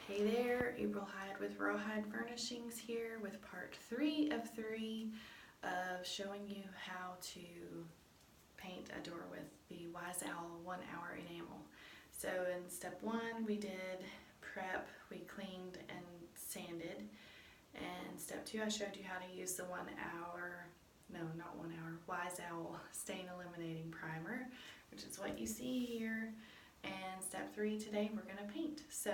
Hey there, April Hyde with Rawhide Furnishings here with part 3 of 3 of showing you how to paint a door with the Wise Owl 1 hour enamel. So in step 1 we did prep, we cleaned and sanded, and step 2 I showed you how to use the 1 hour, no not 1 hour, Wise Owl stain eliminating primer, which is what you see here. And step 3 today we're going to paint. So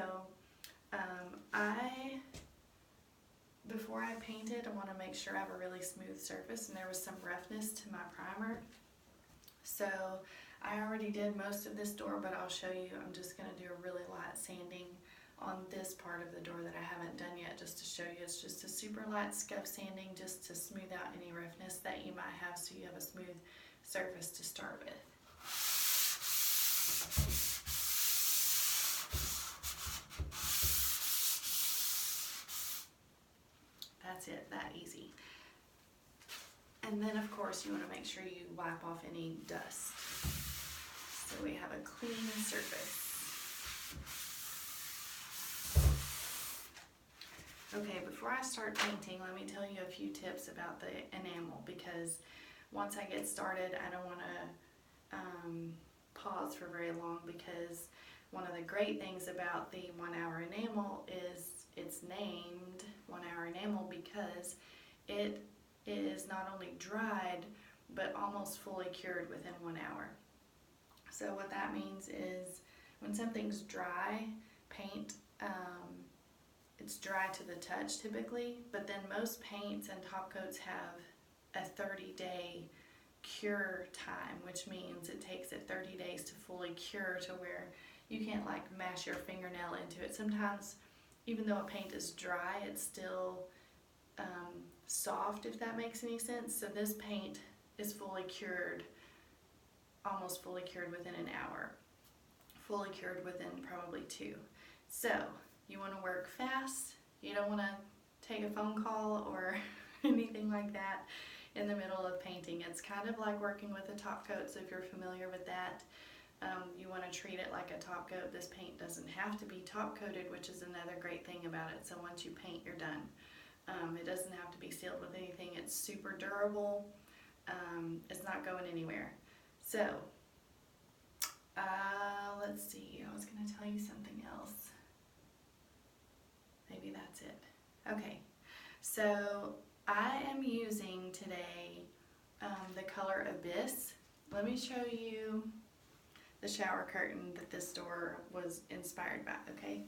before I painted, I want to make sure I have a really smooth surface, and there was some roughness to my primer. So I already did most of this door, but I'll show you. I'm just going to do a really light sanding on this part of the door that I haven't done yet, just to show you. It's just a super light scuff sanding just to smooth out any roughness that you might have, so you have a smooth surface to start with. That's it, that easy. And then of course you want to make sure you wipe off any dust, so we have a clean surface. Okay, before I start painting, let me tell you a few tips about the enamel, because once I get started I don't want to pause for very long, because one of the great things about the 1 hour enamel is it's named 1 hour enamel because it is not only dried but almost fully cured within 1 hour. So what that means is when something's dry, paint, it's dry to the touch typically, but then most paints and top coats have a 30-day cure time, which means it takes it 30 days to fully cure, to where you can't like mash your fingernail into it. Sometimes even though a paint is dry, it's still soft, if that makes any sense. So this paint is fully cured, almost fully cured within an hour, fully cured within probably 2. So you want to work fast. You don't want to take a phone call or anything like that in the middle of painting. It's kind of like working with a top coat, so if you're familiar with that, you want to treat it like a top coat. This paint doesn't have to be top coated, which is another great thing about it. So once you paint, you're done. It doesn't have to be sealed with anything. It's super durable. It's not going anywhere. So let's see, I was going to tell you something else. Maybe that's it. Okay, so I am using today the color Abyss. Let me show you the shower curtain that this door was inspired by, okay?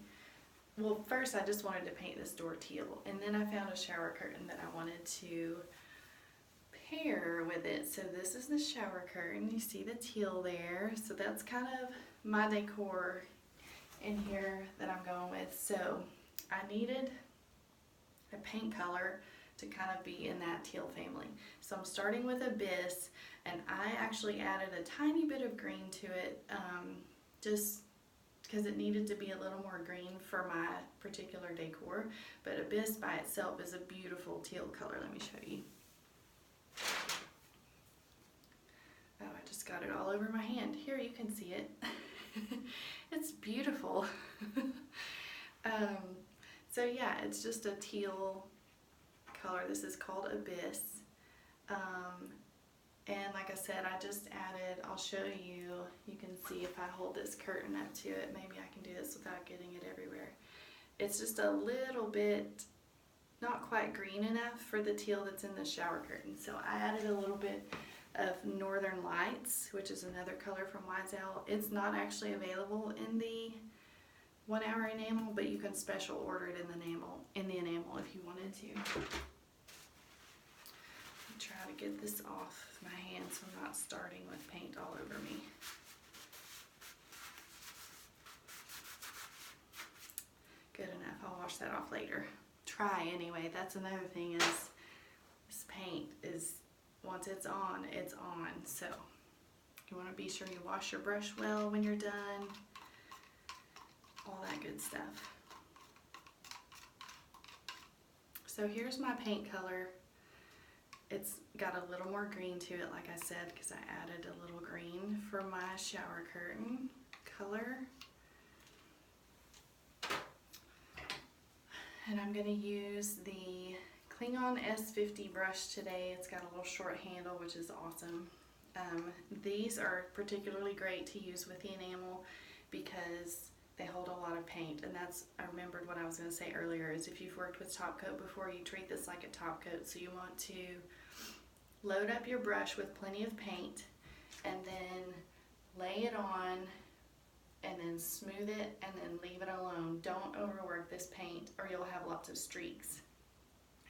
Well, first I just wanted to paint this door teal, and then I found a shower curtain that I wanted to pair with it. So this is the shower curtain. You see the teal there. So that's kind of my decor in here that I'm going with. So I needed a paint color to kind of be in that teal family. So I'm starting with Abyss, and I actually added a tiny bit of green to it, just because it needed to be a little more green for my particular decor. But Abyss by itself is a beautiful teal color. Let me show you. Oh, I just got it all over my hand. Here, you can see it. It's beautiful. So yeah, it's just a teal color. This is called Abyss. And like I said, I just added, I'll show you, you can see if I hold this curtain up to it, maybe I can do this without getting it everywhere. It's just a little bit, not quite green enough for the teal that's in the shower curtain. So I added a little bit of Northern Lights, which is another color from Wise Owl. It's not actually available in the 1 hour enamel, but you can special order it in the enamel if you wanted to. Try to get this off my hand so I'm not starting with paint all over me. Good enough, I'll wash that off later. Try anyway. That's another thing, is this paint is, once it's on, it's on. So you want to be sure you wash your brush well when you're done. All that good stuff. So here's my paint color. It's got a little more green to it, like I said, because I added a little green for my shower curtain color. And I'm going to use the Klingon S50 brush today. It's got a little short handle, which is awesome. These are particularly great to use with the enamel because they hold a lot of paint, and I remembered what I was going to say earlier, is if you've worked with top coat before, you treat this like a top coat. So you want to load up your brush with plenty of paint and then lay it on and then smooth it and then leave it alone. Don't overwork this paint or you'll have lots of streaks.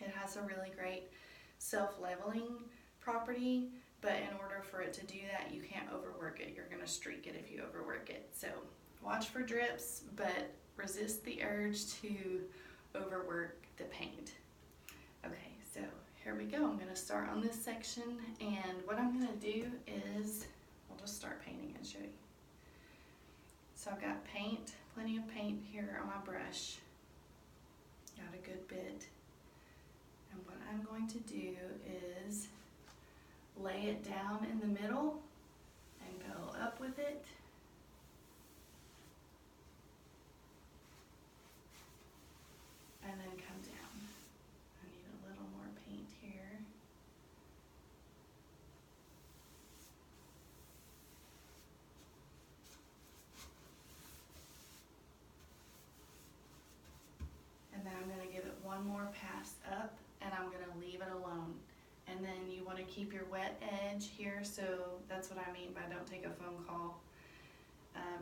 It has a really great self-leveling property, but in order for it to do that, you can't overwork it. You're going to streak it if you overwork it. So watch for drips, but resist the urge to overwork the paint. Okay, so here we go. I'm going to start on this section, and what I'm going to do is, I'll just start painting and show you. So I've got paint, plenty of paint here on my brush. Got a good bit. And what I'm going to do is lay it down in the middle and go up with it. And then come down. I need a little more paint here. And then I'm going to give it one more pass up, and I'm going to leave it alone. And then you want to keep your wet edge here, so that's what I mean by don't take a phone call.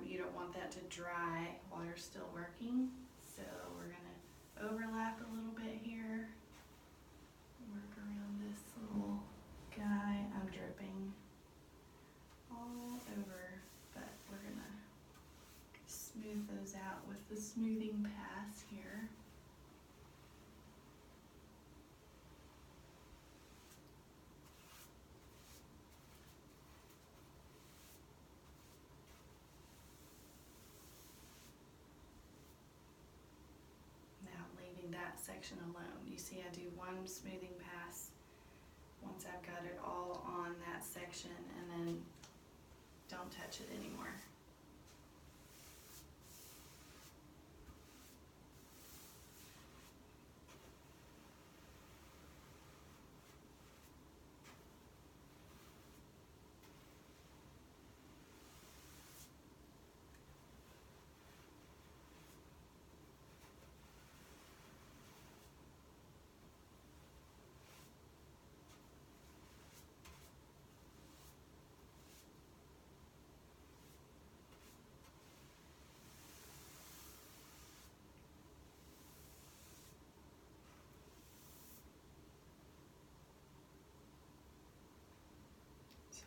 You don't want that to dry while you're still working. So we're going to overlap a little bit here. Work around this little guy. I'm dripping all over, but we're going to smooth those out with the smoothing pass here. That section alone. You see I do one smoothing pass once I've got it all on that section, and then don't touch it anymore.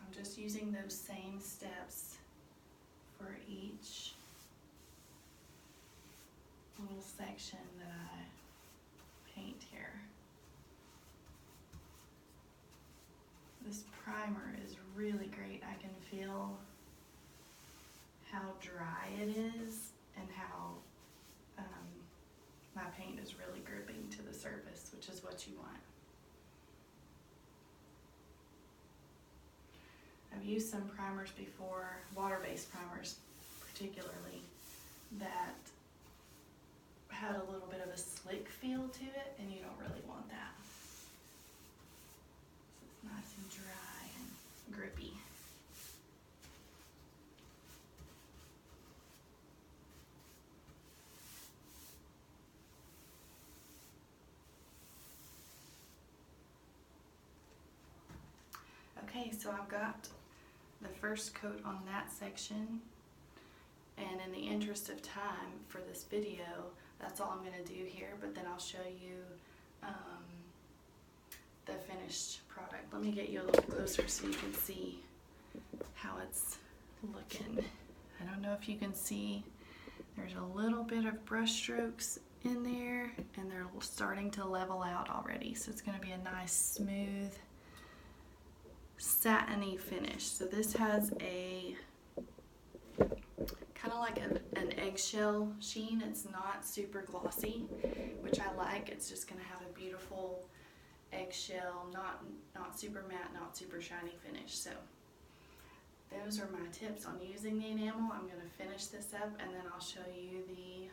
I'm just using those same steps for each little section that I paint here. This primer is really great. I can feel how dry it is and how my paint is really gripping to the surface, which is what you want. I've used some primers before, water-based primers particularly, that had a little bit of a slick feel to it, and you don't really want that. So it's nice and dry and grippy. Okay, so I've got the first coat on that section, and in the interest of time for this video, that's all I'm going to do here, but then I'll show you the finished product. Let me get you a little closer so you can see how it's looking. I don't know if you can see, there's a little bit of brush strokes in there, and they're starting to level out already, so it's going to be a nice smooth satiny finish. So this has a kind of like an eggshell sheen. It's not super glossy, which I like. It's just going to have a beautiful eggshell, not super matte, not super shiny finish. So those are my tips on using the enamel. I'm going to finish this up and then I'll show you the